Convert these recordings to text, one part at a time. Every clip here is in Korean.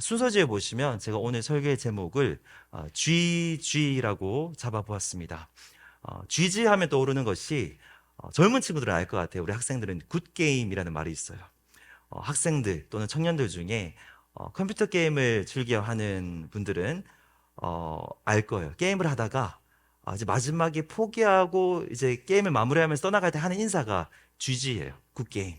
순서지에 보시면 제가 오늘 설교의 제목을 GG라고 잡아보았습니다. GG 하면 떠오르는 것이 젊은 친구들은 알 것 같아요. 우리 학생들은 굿게임이라는 말이 있어요. 학생들 또는 청년들 중에 컴퓨터 게임을 즐겨하는 분들은 알 거예요. 게임을 하다가 이제 마지막에 포기하고 이제 게임을 마무리하면서 떠나갈 때 하는 인사가 GG예요. 굿게임.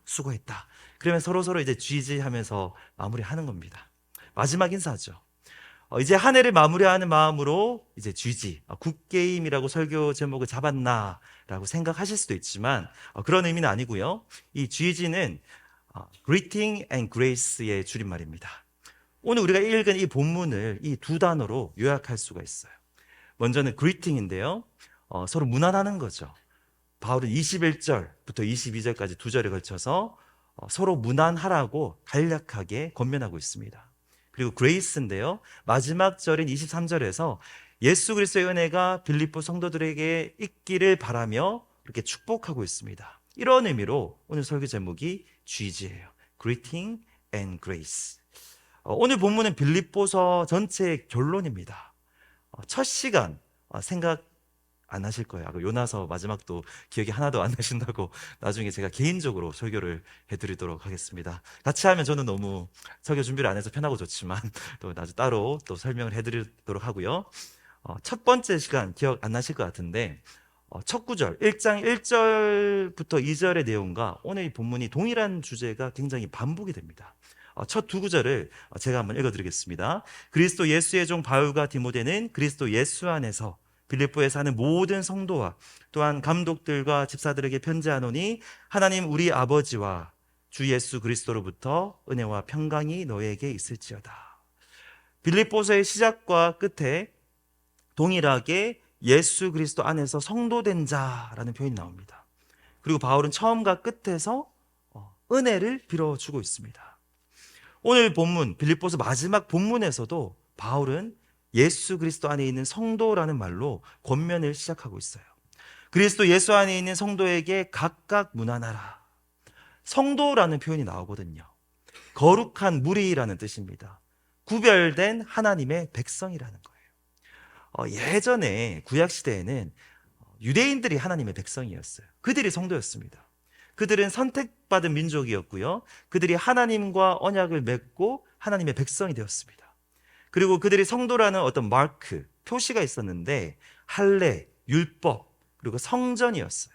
수고했다. 그러면 서로 이제 GG 하면서 마무리하는 겁니다. 마지막 인사죠. 이제 한 해를 마무리하는 마음으로 이제 GG, 굿게임이라고 설교 제목을 잡았나라고 생각하실 수도 있지만 그런 의미는 아니고요. 이 GG는 Greeting and Grace의 줄임말입니다. 오늘 우리가 읽은 이 본문을 이 두 단어로 요약할 수가 있어요. 먼저는 greeting인데요. 서로 문안하는 거죠. 바울은 21절부터 22절까지 두 절에 걸쳐서 서로 문안하라고 간략하게 권면하고 있습니다. 그리고 그레이스인데요. 마지막 절인 23절에서 예수 그리스도의 은혜가 빌립보 성도들에게 있기를 바라며 이렇게 축복하고 있습니다. 이런 의미로 오늘 설교 제목이 GG예요. Greeting and Grace. 오늘 본문은 빌립보서 전체의 결론입니다. 첫 시간 생각 안 하실 거예요. 요나서 마지막도 기억이 하나도 안 나신다고 나중에 제가 개인적으로 설교를 해드리도록 하겠습니다. 같이 하면 저는 너무 설교 준비를 안 해서 편하고 좋지만 또 나중에 따로 또 설명을 해드리도록 하고요. 첫 번째 시간 기억 안 나실 것 같은데 첫 구절 1장 1절부터 2절의 내용과 오늘 이 본문이 동일한 주제가 굉장히 반복이 됩니다. 첫 두 구절을 제가 한번 읽어드리겠습니다. 그리스도 예수의 종 바울과 디모데는 그리스도 예수 안에서 빌립보에 사는 모든 성도와 또한 감독들과 집사들에게 편지하노니 하나님 우리 아버지와 주 예수 그리스도로부터 은혜와 평강이 너에게 있을지어다. 빌립보서의 시작과 끝에 동일하게 예수 그리스도 안에서 성도된 자라는 표현이 나옵니다. 그리고 바울은 처음과 끝에서 은혜를 빌어주고 있습니다. 오늘 본문 빌립보서 마지막 본문에서도 바울은 예수 그리스도 안에 있는 성도라는 말로 권면을 시작하고 있어요. 그리스도 예수 안에 있는 성도에게 각각 문안하라. 성도라는 표현이 나오거든요. 거룩한 무리라는 뜻입니다. 구별된 하나님의 백성이라는 거예요. 예전에 구약시대에는 유대인들이 하나님의 백성이었어요. 그들이 성도였습니다. 그들은 선택받은 민족이었고요. 그들이 하나님과 언약을 맺고 하나님의 백성이 되었습니다. 그리고 그들이 성도라는 어떤 마크, 표시가 있었는데 할례, 율법, 그리고 성전이었어요.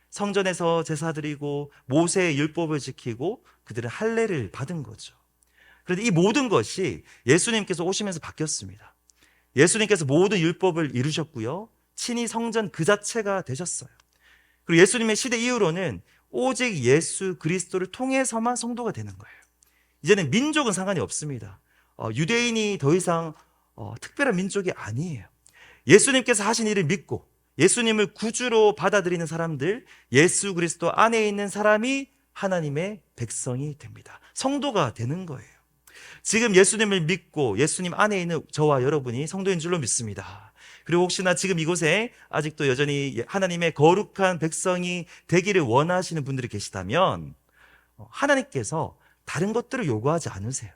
성전에서 제사 드리고 모세의 율법을 지키고 그들은 할례를 받은 거죠. 그런데 이 모든 것이 예수님께서 오시면서 바뀌었습니다. 예수님께서 모든 율법을 이루셨고요. 친히 성전 그 자체가 되셨어요. 그리고 예수님의 시대 이후로는 오직 예수 그리스도를 통해서만 성도가 되는 거예요. 이제는 민족은 상관이 없습니다. 유대인이 더 이상 특별한 민족이 아니에요. 예수님께서 하신 일을 믿고 예수님을 구주로 받아들이는 사람들, 예수 그리스도 안에 있는 사람이 하나님의 백성이 됩니다. 성도가 되는 거예요. 지금 예수님을 믿고 예수님 안에 있는 저와 여러분이 성도인 줄로 믿습니다. 그리고 혹시나 지금 이곳에 아직도 여전히 하나님의 거룩한 백성이 되기를 원하시는 분들이 계시다면 하나님께서 다른 것들을 요구하지 않으세요.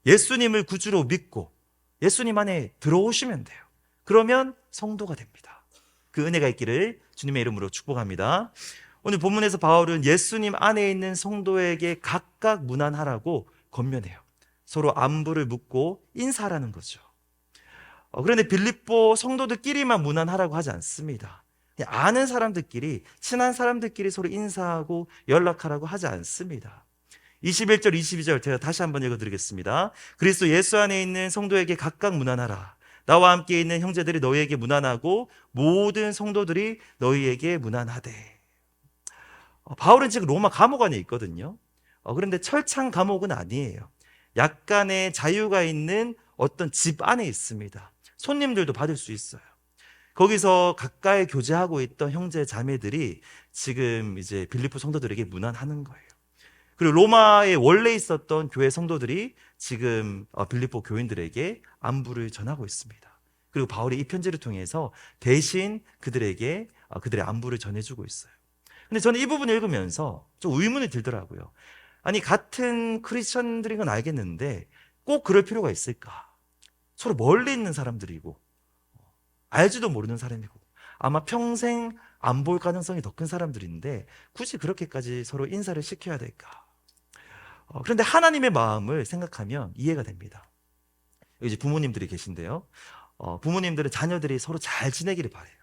예수님을 구주로 믿고 예수님 안에 들어오시면 돼요. 그러면 성도가 됩니다. 그 은혜가 있기를 주님의 이름으로 축복합니다. 오늘 본문에서 바울은 예수님 안에 있는 성도에게 각각 문안하라고 권면해요. 서로 안부를 묻고 인사하라는 거죠. 그런데 빌립보 성도들끼리만 문안하라고 하지 않습니다. 아는 사람들끼리, 친한 사람들끼리 서로 인사하고 연락하라고 하지 않습니다. 21절, 22절 제가 다시 한번 읽어드리겠습니다. 그리스도 예수 안에 있는 성도에게 각각 문안하라. 나와 함께 있는 형제들이 너희에게 문안하고 모든 성도들이 너희에게 문안하되. 바울은 지금 로마 감옥 안에 있거든요. 그런데 철창 감옥은 아니에요. 약간의 자유가 있는 어떤 집 안에 있습니다. 손님들도 받을 수 있어요. 거기서 가까이 교제하고 있던 형제 자매들이 지금 이제 빌립보 성도들에게 문안하는 거예요. 그리고 로마에 원래 있었던 교회 성도들이 지금 빌립보 교인들에게 안부를 전하고 있습니다. 그리고 바울이 이 편지를 통해서 대신 그들에게 그들의 안부를 전해주고 있어요. 근데 저는 이 부분을 읽으면서 좀 의문이 들더라고요. 아니 같은 크리스천들인 건 알겠는데 꼭 그럴 필요가 있을까? 서로 멀리 있는 사람들이고 알지도 모르는 사람이고 아마 평생 안 볼 가능성이 더 큰 사람들인데 굳이 그렇게까지 서로 인사를 시켜야 될까? 그런데 하나님의 마음을 생각하면 이해가 됩니다. 여기 이제 부모님들이 계신데요. 부모님들은 자녀들이 서로 잘 지내기를 바래요.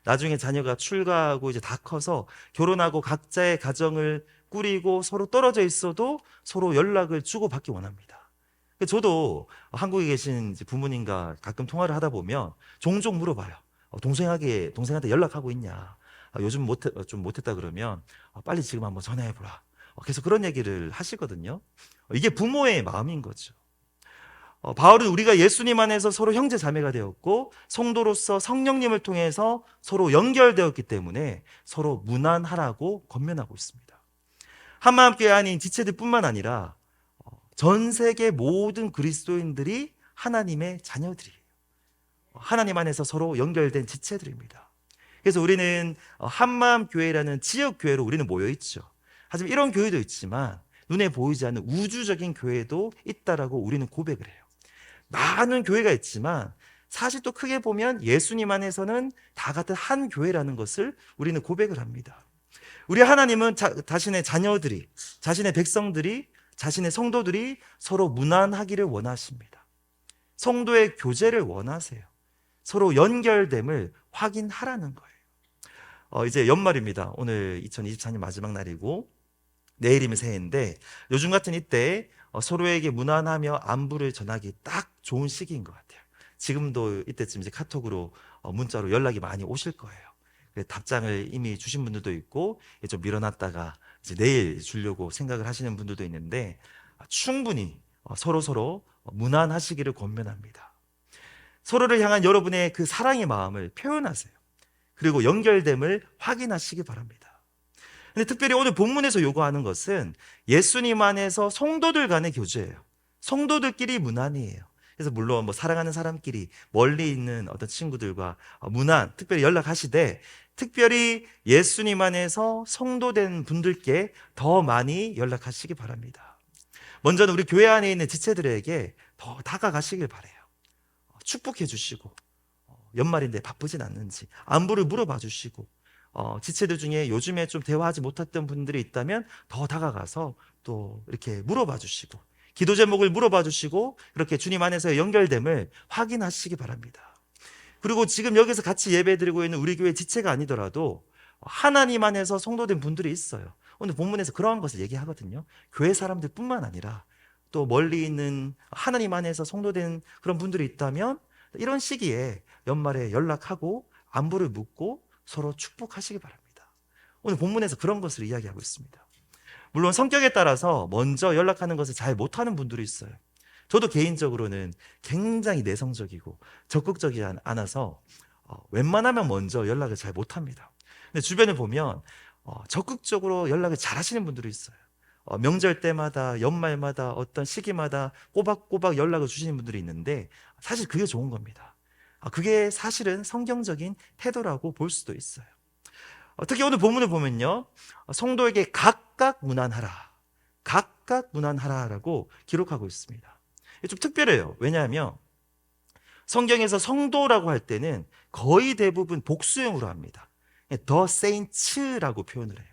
나중에 자녀가 출가하고 이제 다 커서 결혼하고 각자의 가정을 꾸리고 서로 떨어져 있어도 서로 연락을 주고받기 원합니다. 저도 한국에 계신 이제 부모님과 가끔 통화를 하다 보면 종종 물어봐요. 동생한테 연락하고 있냐? 요즘 좀 못했다 그러면 빨리 지금 한번 전화해보라. 계속 그런 얘기를 하시거든요. 이게 부모의 마음인 거죠. 바울은 우리가 예수님 안에서 서로 형제 자매가 되었고 성도로서 성령님을 통해서 서로 연결되었기 때문에 서로 무난하라고 권면하고 있습니다. 한마음교회 아닌 지체들뿐만 아니라 전 세계 모든 그리스도인들이 하나님의 자녀들이에요. 하나님 안에서 서로 연결된 지체들입니다. 그래서 우리는 한마음교회라는 지역교회로 우리는 모여있죠. 하지만 이런 교회도 있지만 눈에 보이지 않는 우주적인 교회도 있다라고 우리는 고백을 해요. 많은 교회가 있지만 사실 또 크게 보면 예수님 안에서는 다 같은 한 교회라는 것을 우리는 고백을 합니다. 우리 하나님은 자신의 자녀들이, 자신의 백성들이, 자신의 성도들이 서로 무난하기를 원하십니다. 성도의 교제를 원하세요. 서로 연결됨을 확인하라는 거예요. 이제 연말입니다. 오늘 2024년 마지막 날이고 내일이면 새해인데 요즘 같은 이때 서로에게 무난하며 안부를 전하기 딱 좋은 시기인 것 같아요. 지금도 이때쯤 이제 카톡으로 문자로 연락이 많이 오실 거예요. 답장을 이미 주신 분들도 있고 좀 밀어놨다가 이제 내일 주려고 생각을 하시는 분들도 있는데 충분히 서로 무난하시기를 권면합니다. 서로를 향한 여러분의 그 사랑의 마음을 표현하세요. 그리고 연결됨을 확인하시기 바랍니다. 근데 특별히 오늘 본문에서 요구하는 것은 예수님 안에서 성도들 간의 교제예요. 성도들끼리 무난이에요. 그래서 물론 뭐 사랑하는 사람끼리 멀리 있는 어떤 친구들과 무난, 특별히 연락하시되 특별히 예수님 안에서 성도된 분들께 더 많이 연락하시기 바랍니다. 먼저는 우리 교회 안에 있는 지체들에게 더 다가가시길 바라요. 축복해 주시고 연말인데 바쁘진 않는지 안부를 물어봐 주시고 지체들 중에 요즘에 좀 대화하지 못했던 분들이 있다면 더 다가가서 또 이렇게 물어봐 주시고 기도 제목을 물어봐 주시고 그렇게 주님 안에서의 연결됨을 확인하시기 바랍니다. 그리고 지금 여기서 같이 예배드리고 있는 우리 교회 지체가 아니더라도 하나님 안에서 성도된 분들이 있어요. 오늘 본문에서 그러한 것을 얘기하거든요. 교회 사람들뿐만 아니라 또 멀리 있는 하나님 안에서 성도된 그런 분들이 있다면 이런 시기에 연말에 연락하고 안부를 묻고 서로 축복하시기 바랍니다. 오늘 본문에서 그런 것을 이야기하고 있습니다. 물론 성격에 따라서 먼저 연락하는 것을 잘 못하는 분들이 있어요. 저도 개인적으로는 굉장히 내성적이고 적극적이지 않아서 웬만하면 먼저 연락을 잘 못합니다. 근데 주변에 보면 적극적으로 연락을 잘 하시는 분들이 있어요. 명절 때마다 연말마다 어떤 시기마다 꼬박꼬박 연락을 주시는 분들이 있는데 사실 그게 좋은 겁니다. 그게 사실은 성경적인 태도라고 볼 수도 있어요. 특히 오늘 본문을 보면요, 성도에게 각각 무난하라라고 기록하고 있습니다. 좀 특별해요. 왜냐하면 성경에서 성도라고 할 때는 거의 대부분 복수형으로 합니다. The saints라고 표현을 해요.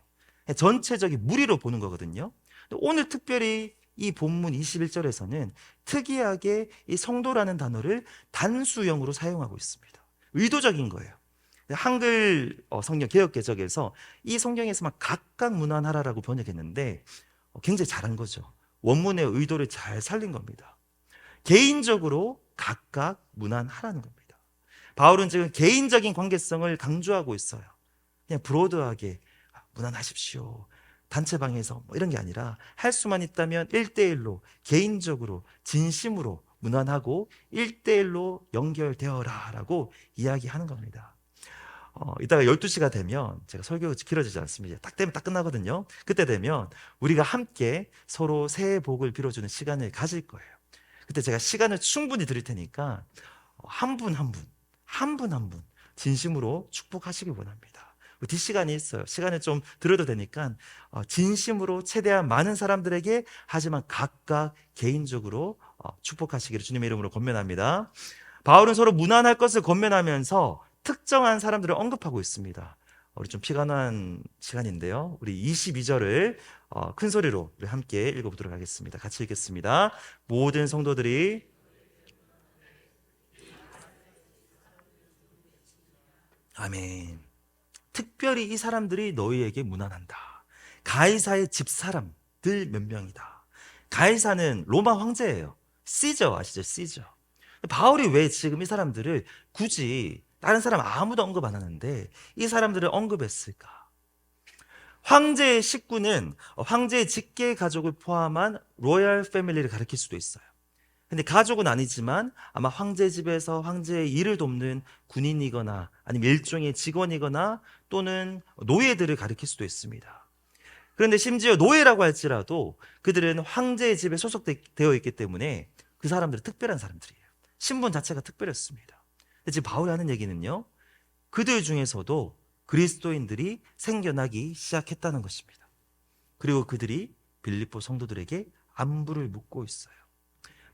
전체적인 무리로 보는 거거든요. 오늘 특별히 이 본문 21절에서는 특이하게 이 성도라는 단어를 단수형으로 사용하고 있습니다. 의도적인 거예요. 한글 성경 개역개정에서 이 성경에서만 각각 무난하라라고 번역했는데 굉장히 잘한 거죠. 원문의 의도를 잘 살린 겁니다. 개인적으로 각각 무난하라는 겁니다. 바울은 지금 개인적인 관계성을 강조하고 있어요. 그냥 브로드하게 무난하십시오. 단체방에서 뭐 이런 게 아니라 할 수만 있다면 1대1로 개인적으로 진심으로 무난하고 1대1로 연결되어라 라고 이야기하는 겁니다. 이따가 12시가 되면 제가 설교가 길어지지 않습니다. 딱 되면 딱 끝나거든요. 그때 되면 우리가 함께 서로 새해 복을 빌어주는 시간을 가질 거예요. 그때 제가 시간을 충분히 드릴 테니까 한 분 한 분 진심으로 축복하시기 원합니다. 뒷시간이 있어요. 시간을 좀 들어도 되니까 진심으로 최대한 많은 사람들에게 하지만 각각 개인적으로 축복하시기를 주님의 이름으로 권면합니다. 바울은 서로 무난할 것을 권면하면서 특정한 사람들을 언급하고 있습니다. 우리 좀 피가 난 시간인데요. 우리 22절을 큰 소리로 우리 함께 읽어보도록 하겠습니다. 같이 읽겠습니다. 모든 성도들이 아멘. 특별히 이 사람들이 너희에게 무난한다. 가이사의 집사람들 몇 명이다. 가이사는 로마 황제예요. 시저 아시죠? 시저. 바울이 왜 지금 이 사람들을 굳이 다른 사람 아무도 언급 안 하는데 이 사람들을 언급했을까? 황제의 식구는 황제의 직계 가족을 포함한 로얄 패밀리를 가리킬 수도 있어요. 근데 가족은 아니지만 아마 황제 집에서 황제의 일을 돕는 군인이거나 아니면 일종의 직원이거나 또는 노예들을 가리킬 수도 있습니다. 그런데 심지어 노예라고 할지라도 그들은 황제의 집에 소속되어 있기 때문에 그 사람들은 특별한 사람들이에요. 신분 자체가 특별했습니다. 근데 지금 바울이 하는 얘기는요, 그들 중에서도 그리스도인들이 생겨나기 시작했다는 것입니다. 그리고 그들이 빌립보 성도들에게 안부를 묻고 있어요.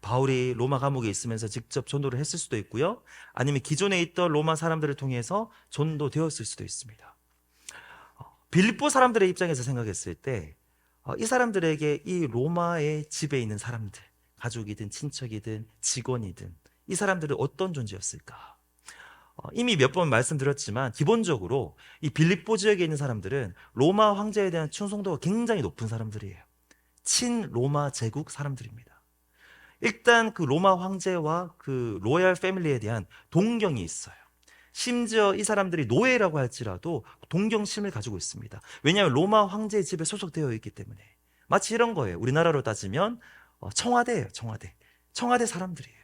바울이 로마 감옥에 있으면서 직접 전도를 했을 수도 있고요, 아니면 기존에 있던 로마 사람들을 통해서 전도되었을 수도 있습니다. 빌립보 사람들의 입장에서 생각했을 때 이 사람들에게 이 로마의 집에 있는 사람들, 가족이든 친척이든 직원이든 이 사람들은 어떤 존재였을까? 이미 몇 번 말씀드렸지만 기본적으로 이 빌립보 지역에 있는 사람들은 로마 황제에 대한 충성도가 굉장히 높은 사람들이에요. 친로마 제국 사람들입니다. 일단 그 로마 황제와 그 로얄 패밀리에 대한 동경이 있어요. 심지어 이 사람들이 노예라고 할지라도 동경심을 가지고 있습니다. 왜냐하면 로마 황제의 집에 소속되어 있기 때문에. 마치 이런 거예요. 우리나라로 따지면 청와대예요. 청와대 사람들이에요.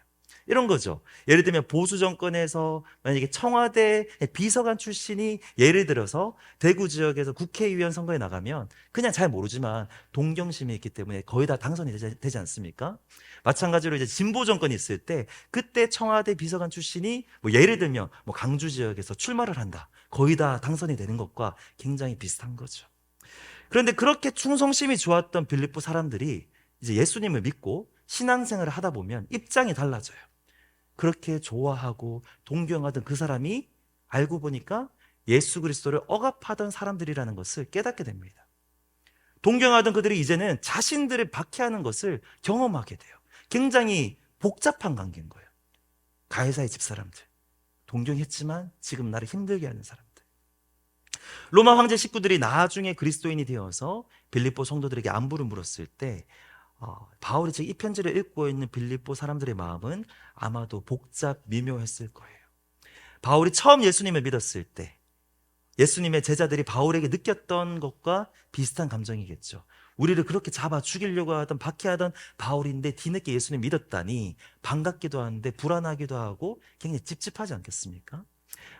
이런 거죠. 예를 들면 보수 정권에서 만약에 청와대 비서관 출신이 예를 들어서 대구 지역에서 국회의원 선거에 나가면 그냥 잘 모르지만 동경심이 있기 때문에 거의 다 당선이 되지 않습니까? 마찬가지로 이제 진보 정권이 있을 때 그때 청와대 비서관 출신이 뭐 예를 들면 뭐 강주 지역에서 출마를 한다. 거의 다 당선이 되는 것과 굉장히 비슷한 거죠. 그런데 그렇게 충성심이 좋았던 빌립보 사람들이 이제 예수님을 믿고 신앙생활을 하다 보면 입장이 달라져요. 그렇게 좋아하고 동경하던 그 사람이 알고 보니까 예수 그리스도를 억압하던 사람들이라는 것을 깨닫게 됩니다. 동경하던 그들이 이제는 자신들을 박해하는 것을 경험하게 돼요. 굉장히 복잡한 관계인 거예요. 가이사의 집사람들, 동경했지만 지금 나를 힘들게 하는 사람들. 로마 황제 식구들이 나중에 그리스도인이 되어서 빌립보 성도들에게 안부를 물었을 때 바울이 지금 이 편지를 읽고 있는 빌립보 사람들의 마음은 아마도 복잡 미묘했을 거예요. 바울이 처음 예수님을 믿었을 때 예수님의 제자들이 바울에게 느꼈던 것과 비슷한 감정이겠죠. 우리를 그렇게 잡아 죽이려고 하던 박해하던 바울인데 뒤늦게 예수님 믿었다니 반갑기도 한데 불안하기도 하고 굉장히 찝찝하지 않겠습니까?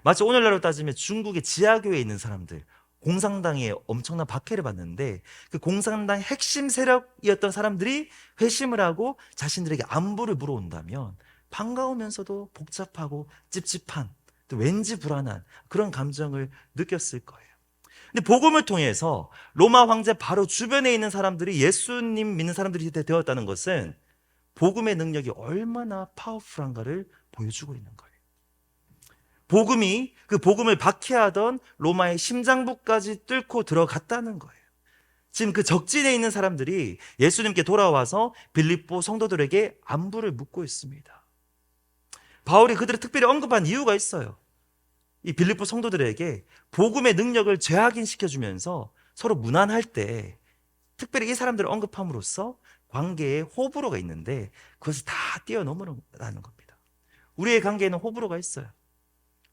마치 오늘날로 따지면 중국의 지하교회에 있는 사람들, 공산당에 엄청난 박해를 받는데 그 공산당 핵심 세력이었던 사람들이 회심을 하고 자신들에게 안부를 물어온다면 반가우면서도 복잡하고 찝찝한, 또 왠지 불안한 그런 감정을 느꼈을 거예요. 근데 복음을 통해서 로마 황제 바로 주변에 있는 사람들이 예수님 믿는 사람들이 되었다는 것은 복음의 능력이 얼마나 파워풀한가를 보여주고 있는 거예요. 복음이 그 복음을 박해하던 로마의 심장부까지 뚫고 들어갔다는 거예요. 지금 그 적진에 있는 사람들이 예수님께 돌아와서 빌립보 성도들에게 안부를 묻고 있습니다. 바울이 그들을 특별히 언급한 이유가 있어요. 이 빌립보 성도들에게 복음의 능력을 재확인시켜주면서 서로 무난할 때 특별히 이 사람들을 언급함으로써 관계에 호불호가 있는데 그것을 다 뛰어넘으라는 겁니다. 우리의 관계에는 호불호가 있어요.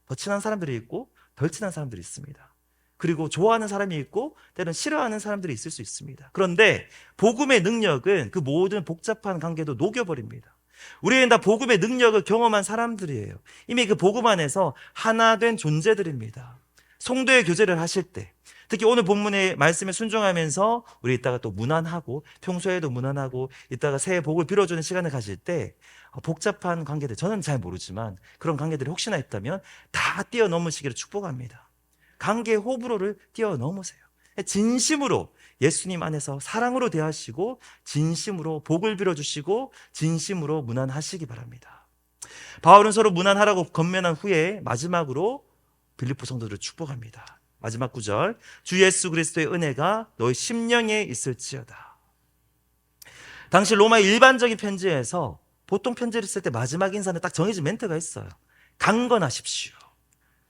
더 친한 사람들이 있고 덜 친한 사람들이 있습니다. 그리고 좋아하는 사람이 있고 때로는 싫어하는 사람들이 있을 수 있습니다. 그런데 복음의 능력은 그 모든 복잡한 관계도 녹여버립니다. 우리는 다 복음의 능력을 경험한 사람들이에요. 이미 그 복음 안에서 하나 된 존재들입니다. 성도의 교제를 하실 때, 특히 오늘 본문의 말씀에 순종하면서 우리 이따가 또 문안하고 평소에도 문안하고 이따가 새해 복을 빌어주는 시간을 가질 때 복잡한 관계들, 저는 잘 모르지만 그런 관계들이 혹시나 있다면 다 뛰어넘으시기를 축복합니다. 관계의 호불호를 뛰어넘으세요. 진심으로 예수님 안에서 사랑으로 대하시고 진심으로 복을 빌어주시고 진심으로 문안하시기 바랍니다. 바울은 서로 문안하라고 건면한 후에 마지막으로 빌립보 성도들을 축복합니다. 마지막 구절, 주 예수 그리스도의 은혜가 너희 심령에 있을지어다. 당시 로마의 일반적인 편지에서 보통 편지를 쓸 때 마지막 인사는 딱 정해진 멘트가 있어요. 강건하십시오,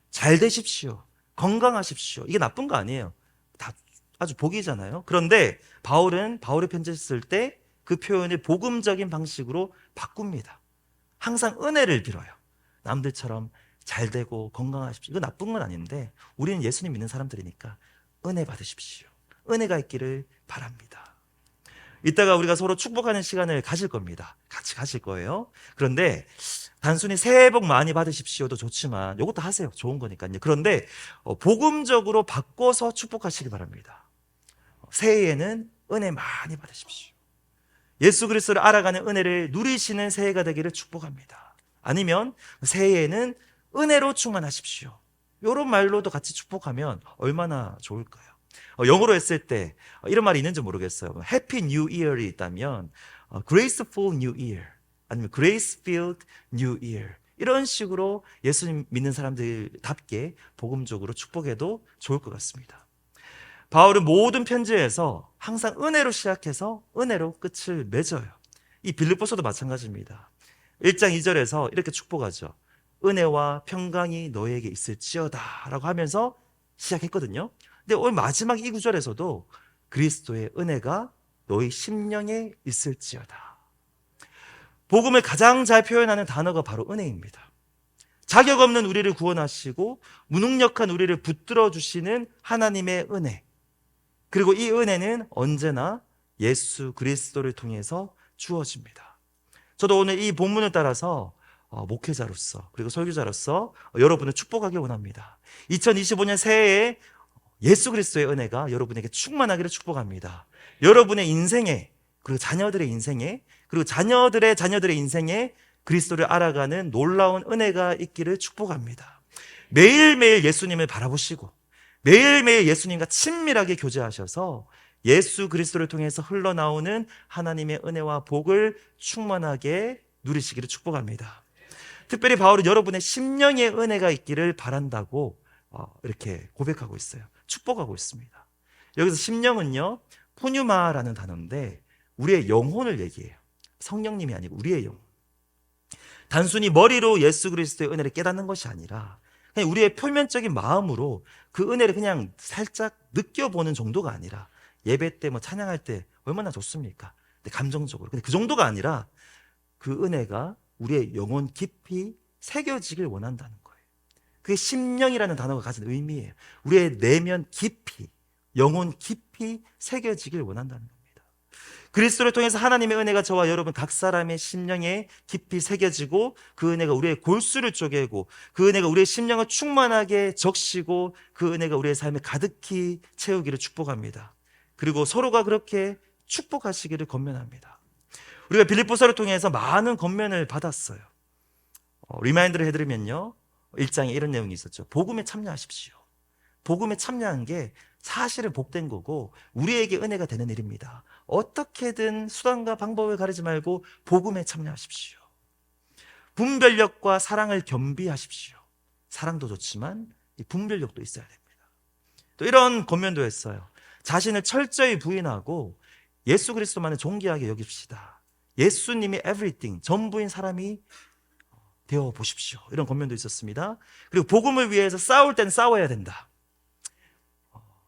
잘 되십시오, 건강하십시오. 이게 나쁜 거 아니에요. 다 아주 복이잖아요. 그런데 바울은 바울의 편지를 쓸 때 그 표현을 복음적인 방식으로 바꿉니다. 항상 은혜를 빌어요. 남들처럼 잘 되고 건강하십시오. 이거 나쁜 건 아닌데 우리는 예수님 믿는 사람들이니까 은혜 받으십시오. 은혜가 있기를 바랍니다. 이따가 우리가 서로 축복하는 시간을 가질 겁니다. 같이 가실 거예요. 그런데 단순히 새해 복 많이 받으십시오도 좋지만 이것도 하세요. 좋은 거니까요. 그런데 복음적으로 바꿔서 축복하시기 바랍니다. 새해에는 은혜 많이 받으십시오. 예수 그리스도를 알아가는 은혜를 누리시는 새해가 되기를 축복합니다. 아니면 새해에는 은혜로 충만하십시오. 이런 말로도 같이 축복하면 얼마나 좋을까요? 영어로 했을 때 이런 말이 있는지 모르겠어요. Happy New Year이 있다면 Graceful New Year 아니면 Grace Filled New Year 이런 식으로 예수님 믿는 사람들답게 복음적으로 축복해도 좋을 것 같습니다. 바울은 모든 편지에서 항상 은혜로 시작해서 은혜로 끝을 맺어요. 이 빌립보서도 마찬가지입니다. 1장 2절에서 이렇게 축복하죠. 은혜와 평강이 너에게 있을지어다 라고 하면서 시작했거든요. 근데 오늘 마지막 이 구절에서도 그리스도의 은혜가 너희 심령에 있을지어다. 복음을 가장 잘 표현하는 단어가 바로 은혜입니다. 자격 없는 우리를 구원하시고 무능력한 우리를 붙들어 주시는 하나님의 은혜. 그리고 이 은혜는 언제나 예수 그리스도를 통해서 주어집니다. 저도 오늘 이 본문을 따라서 목회자로서 그리고 설교자로서 여러분을 축복하기 원합니다. 2025년 새해에 예수 그리스도의 은혜가 여러분에게 충만하기를 축복합니다. 여러분의 인생에 그리고 자녀들의 인생에 그리고 자녀들의 인생에 그리스도를 알아가는 놀라운 은혜가 있기를 축복합니다. 매일매일 예수님을 바라보시고 매일매일 예수님과 친밀하게 교제하셔서 예수 그리스도를 통해서 흘러나오는 하나님의 은혜와 복을 충만하게 누리시기를 축복합니다. 특별히 바울은 여러분의 심령의 은혜가 있기를 바란다고 이렇게 고백하고 있어요. 축복하고 있습니다. 여기서 심령은요, 푸뉴마라는 단어인데 우리의 영혼을 얘기해요. 성령님이 아니고 우리의 영혼. 단순히 머리로 예수 그리스도의 은혜를 깨닫는 것이 아니라 그냥 우리의 표면적인 마음으로 그 은혜를 그냥 살짝 느껴보는 정도가 아니라 예배 때 뭐 찬양할 때 얼마나 좋습니까? 근데 감정적으로. 근데 그 정도가 아니라 그 은혜가 우리의 영혼 깊이 새겨지길 원한다는 거예요. 그게 심령이라는 단어가 가진 의미예요. 우리의 내면 깊이, 영혼 깊이 새겨지길 원한다는 겁니다. 그리스도를 통해서 하나님의 은혜가 저와 여러분 각 사람의 심령에 깊이 새겨지고 그 은혜가 우리의 골수를 쪼개고 그 은혜가 우리의 심령을 충만하게 적시고 그 은혜가 우리의 삶에 가득히 채우기를 축복합니다. 그리고 서로가 그렇게 축복하시기를 권면합니다. 우리가 빌립보서를 통해서 많은 권면을 받았어요. 리마인드를 해드리면요, 1장에 이런 내용이 있었죠. 복음에 참여하십시오. 복음에 참여한 게 사실은 복된 거고 우리에게 은혜가 되는 일입니다. 어떻게든 수단과 방법을 가리지 말고 복음에 참여하십시오. 분별력과 사랑을 겸비하십시오. 사랑도 좋지만 이 분별력도 있어야 됩니다. 또 이런 권면도 했어요. 자신을 철저히 부인하고 예수 그리스도만을 존귀하게 여깁시다. 예수님이 everything, 전부인 사람이 되어 보십시오. 이런 권면도 있었습니다. 그리고 복음을 위해서 싸울 때는 싸워야 된다.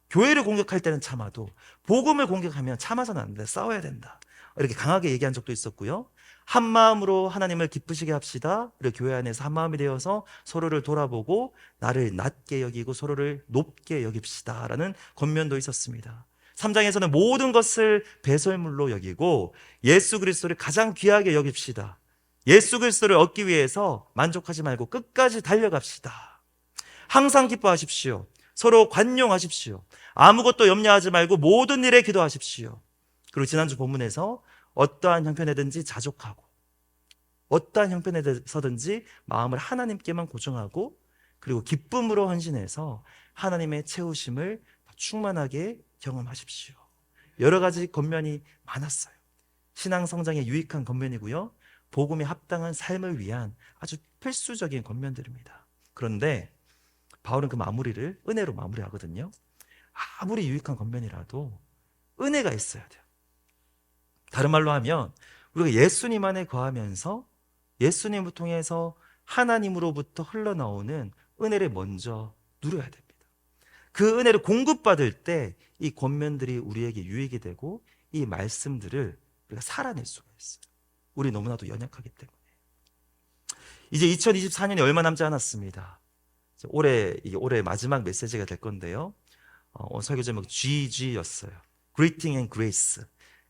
교회를 공격할 때는 참아도 복음을 공격하면 참아서는 안 된다. 싸워야 된다. 이렇게 강하게 얘기한 적도 있었고요. 한 마음으로 하나님을 기쁘시게 합시다. 그리고 교회 안에서 한 마음이 되어서 서로를 돌아보고 나를 낮게 여기고 서로를 높게 여깁시다 라는 권면도 있었습니다. 3장에서는 모든 것을 배설물로 여기고 예수 그리스도를 가장 귀하게 여깁시다. 예수 그리스도를 얻기 위해서 만족하지 말고 끝까지 달려갑시다. 항상 기뻐하십시오. 서로 관용하십시오. 아무것도 염려하지 말고 모든 일에 기도하십시오. 그리고 지난주 본문에서 어떠한 형편에든지 자족하고 어떠한 형편에서든지 마음을 하나님께만 고정하고 그리고 기쁨으로 헌신해서 하나님의 채우심을 충만하게 경험하십시오. 여러 가지 겉면이 많았어요. 신앙 성장에 유익한 겉면이고요. 복음에 합당한 삶을 위한 아주 필수적인 겉면들입니다. 그런데 바울은 그 마무리를 은혜로 마무리하거든요. 아무리 유익한 겉면이라도 은혜가 있어야 돼요. 다른 말로 하면 우리가 예수님 안에 거하면서 예수님을 통해서 하나님으로부터 흘러나오는 은혜를 먼저 누려야 됩니다. 그 은혜를 공급받을 때 이 권면들이 우리에게 유익이 되고 이 말씀들을 우리가 살아낼 수가 있어요. 우리 너무나도 연약하기 때문에. 이제 2024년이 얼마 남지 않았습니다. 이게 올해 마지막 메시지가 될 건데요. 설교 제목 GG였어요. Greeting and Grace.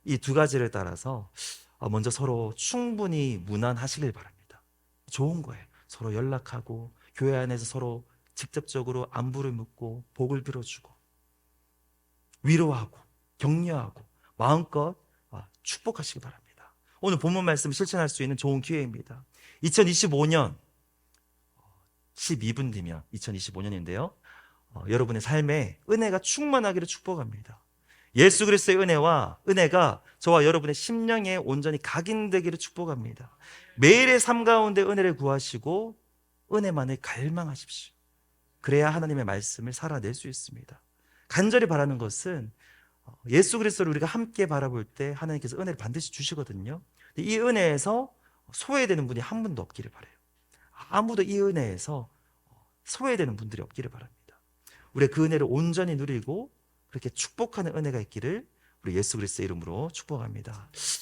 이 두 가지를 따라서 먼저 서로 충분히 무난하시길 바랍니다. 좋은 거예요. 서로 연락하고 교회 안에서 서로 직접적으로 안부를 묻고 복을 빌어주고 위로하고 격려하고 마음껏 축복하시기 바랍니다. 오늘 본문 말씀 실천할 수 있는 좋은 기회입니다. 2025년 12분 뒤면 2025년인데요. 여러분의 삶에 은혜가 충만하기를 축복합니다. 예수 그리스도의 은혜가 저와 여러분의 심령에 온전히 각인되기를 축복합니다. 매일의 삶 가운데 은혜를 구하시고 은혜만을 갈망하십시오. 그래야 하나님의 말씀을 살아낼 수 있습니다. 간절히 바라는 것은 예수 그리스도를 우리가 함께 바라볼 때 하나님께서 은혜를 반드시 주시거든요. 이 은혜에서 소외되는 분이 한 분도 없기를 바라요. 아무도 이 은혜에서 소외되는 분들이 없기를 바랍니다. 우리가 그 은혜를 온전히 누리고 그렇게 축복하는 은혜가 있기를 우리 예수 그리스도의 이름으로 축복합니다.